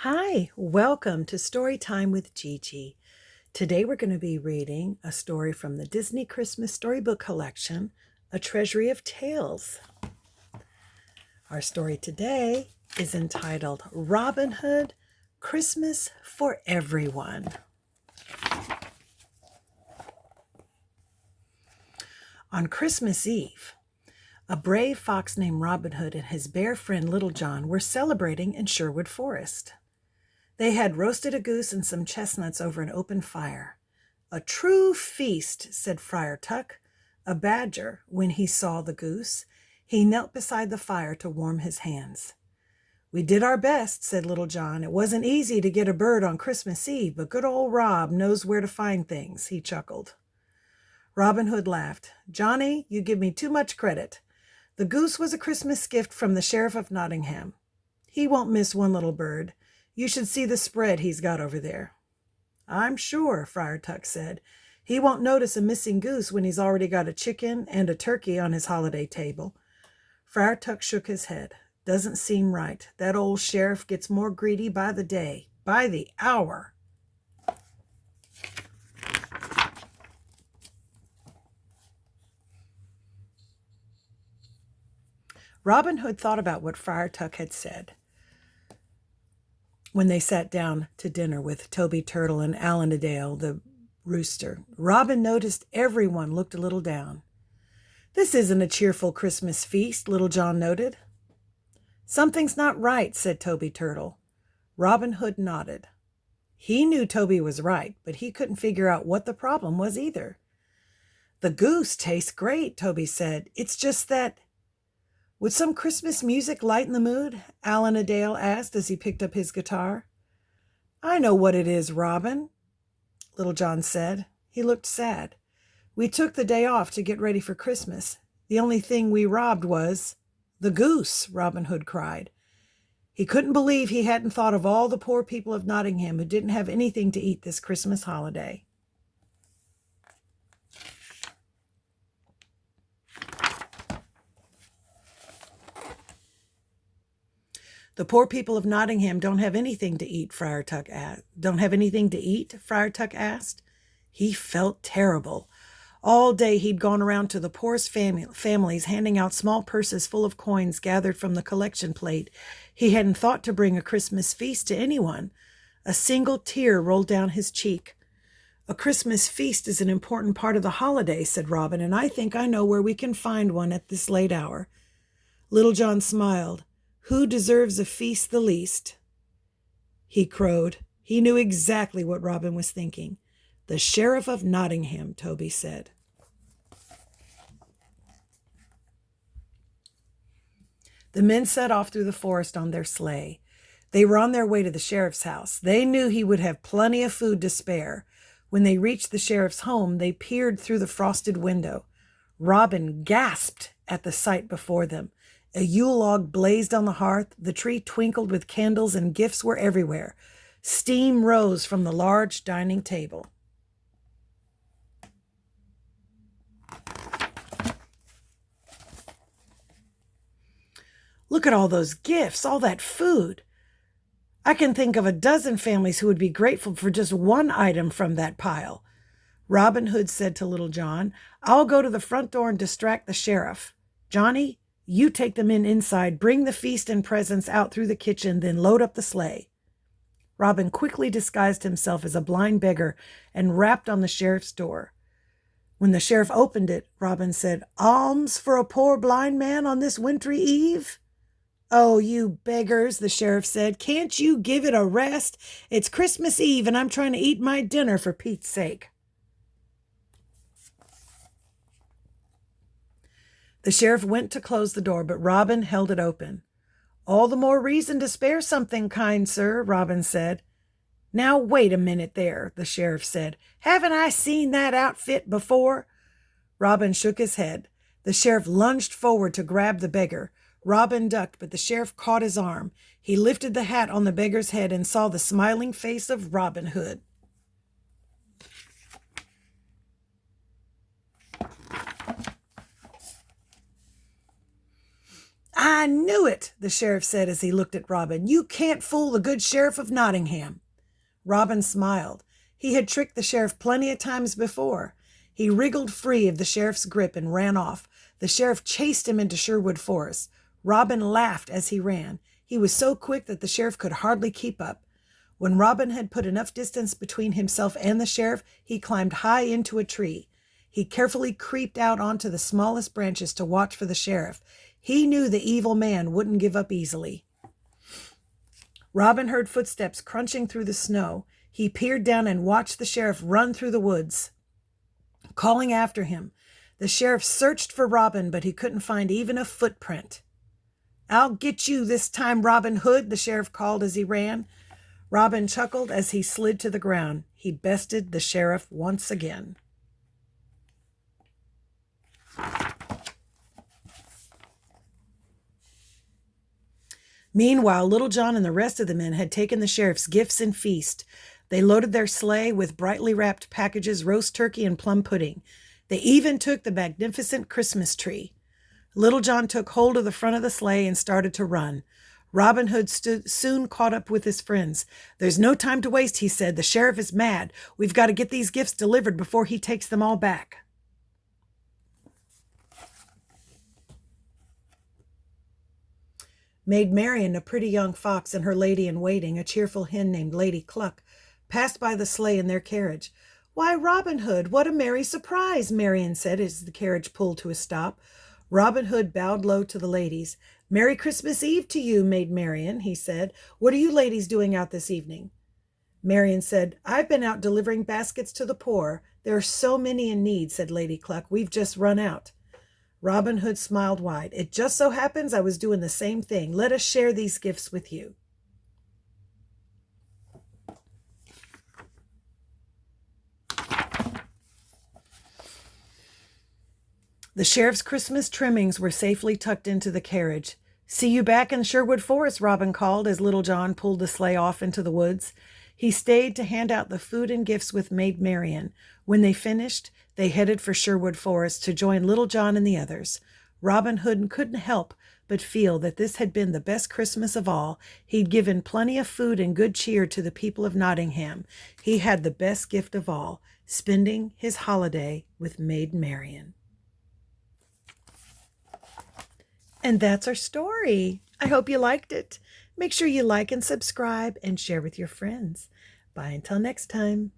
Hi, welcome to Story Time with Gigi. Today we're going to be reading a story from the Disney Christmas Storybook Collection, A Treasury of Tales. Our story today is entitled Robin Hood, Christmas for Everyone. On Christmas Eve, a brave fox named Robin Hood and his bear friend Little John were celebrating in Sherwood Forest. They had roasted a goose and some chestnuts over an open fire. "A true feast," said Friar Tuck, a badger, when he saw the goose. He knelt beside the fire to warm his hands. "We did our best," said Little John. "It wasn't easy to get a bird on Christmas Eve, but good old Rob knows where to find things," he chuckled. Robin Hood laughed. "Johnny, you give me too much credit. The goose was a Christmas gift from the Sheriff of Nottingham. He won't miss one little bird. You should see the spread he's got over there." "I'm sure," Friar Tuck said. "He won't notice a missing goose when he's already got a chicken and a turkey on his holiday table." Friar Tuck shook his head. "Doesn't seem right. That old sheriff gets more greedy by the day, by the hour." Robin Hood thought about what Friar Tuck had said when they sat down to dinner with Toby Turtle and Alan-a-Dale the rooster. Robin noticed everyone looked a little down. "This isn't a cheerful Christmas feast," Little John noted. "Something's not right," said Toby Turtle. Robin Hood nodded. He knew Toby was right, but he couldn't figure out what the problem was either. "The goose tastes great," Toby said. "It's just that—" "Would some Christmas music lighten the mood?" Alan-a-Dale asked as he picked up his guitar. "I know what it is, Robin," Little John said. He looked sad. "We took the day off to get ready for Christmas. The only thing we robbed was—" "The goose," Robin Hood cried. He couldn't believe he hadn't thought of all the poor people of Nottingham who didn't have anything to eat this Christmas holiday. "The poor people of Nottingham don't have anything to eat," Friar Tuck asked. "Don't have anything to eat?" Friar Tuck asked. He felt terrible. All day he'd gone around to the poorest families, handing out small purses full of coins gathered from the collection plate. He hadn't thought to bring a Christmas feast to anyone. A single tear rolled down his cheek. "A Christmas feast is an important part of the holiday," said Robin, "and I think I know where we can find one at this late hour." Little John smiled. "Who deserves a feast the least?" He crowed. He knew exactly what Robin was thinking. "The Sheriff of Nottingham," Toby said. The men set off through the forest on their sleigh. They were on their way to the sheriff's house. They knew he would have plenty of food to spare. When they reached the sheriff's home, they peered through the frosted window. Robin gasped at the sight before them. A Yule log blazed on the hearth. The tree twinkled with candles, and gifts were everywhere. Steam rose from the large dining table. "Look at all those gifts, all that food. I can think of a dozen families who would be grateful for just one item from that pile." Robin Hood said to Little John, "I'll go to the front door and distract the sheriff. Johnny, you take the men inside, bring the feast and presents out through the kitchen, then load up the sleigh." Robin quickly disguised himself as a blind beggar and rapped on the sheriff's door. When the sheriff opened it, Robin said, "Alms for a poor blind man on this wintry eve?" "Oh, you beggars," the sheriff said, "can't you give it a rest? It's Christmas Eve and I'm trying to eat my dinner, for Pete's sake." The sheriff went to close the door, but Robin held it open. "All the more reason to spare something, kind sir," Robin said. "Now wait a minute there," the sheriff said. "Haven't I seen that outfit before?" Robin shook his head. The sheriff lunged forward to grab the beggar. Robin ducked, but the sheriff caught his arm. He lifted the hat on the beggar's head and saw the smiling face of Robin Hood. "I knew it," the sheriff said as he looked at Robin. "You can't fool the good sheriff of Nottingham." Robin smiled. He had tricked the sheriff plenty of times before. He wriggled free of the sheriff's grip and ran off. The sheriff chased him into Sherwood Forest. Robin laughed as he ran. He was so quick that the sheriff could hardly keep up. When Robin had put enough distance between himself and the sheriff, he climbed high into a tree. He carefully creeped out onto the smallest branches to watch for the sheriff. He knew the evil man wouldn't give up easily. Robin heard footsteps crunching through the snow. He peered down and watched the sheriff run through the woods, calling after him. The sheriff searched for Robin, but he couldn't find even a footprint. "I'll get you this time, Robin Hood," the sheriff called as he ran. Robin chuckled as he slid to the ground. He bested the sheriff once again. Meanwhile, Little John and the rest of the men had taken the sheriff's gifts and feast. They loaded their sleigh with brightly wrapped packages, roast turkey, and plum pudding. They even took the magnificent Christmas tree. Little John took hold of the front of the sleigh and started to run. Robin Hood soon caught up with his friends. "There's no time to waste," he said. "The sheriff is mad. We've got to get these gifts delivered before he takes them all back." Maid Marian, a pretty young fox, and her lady-in-waiting, a cheerful hen named Lady Cluck, passed by the sleigh in their carriage. "Why, Robin Hood, what a merry surprise," Marian said as the carriage pulled to a stop. Robin Hood bowed low to the ladies. "Merry Christmas Eve to you, Maid Marian," he said. "What are you ladies doing out this evening?" Marian said, "I've been out delivering baskets to the poor. There are so many in need," said Lady Cluck. "We've just run out." Robin Hood smiled wide. "It just so happens I was doing the same thing. Let us share these gifts with you." The sheriff's Christmas trimmings were safely tucked into the carriage. "See you back in Sherwood Forest," Robin called as Little John pulled the sleigh off into the woods. He stayed to hand out the food and gifts with Maid Marian. When they finished, they headed for Sherwood Forest to join Little John and the others. Robin Hood couldn't help but feel that this had been the best Christmas of all. He'd given plenty of food and good cheer to the people of Nottingham. He had the best gift of all, spending his holiday with Maid Marian. And that's our story. I hope you liked it. Make sure you like and subscribe and share with your friends. Bye until next time.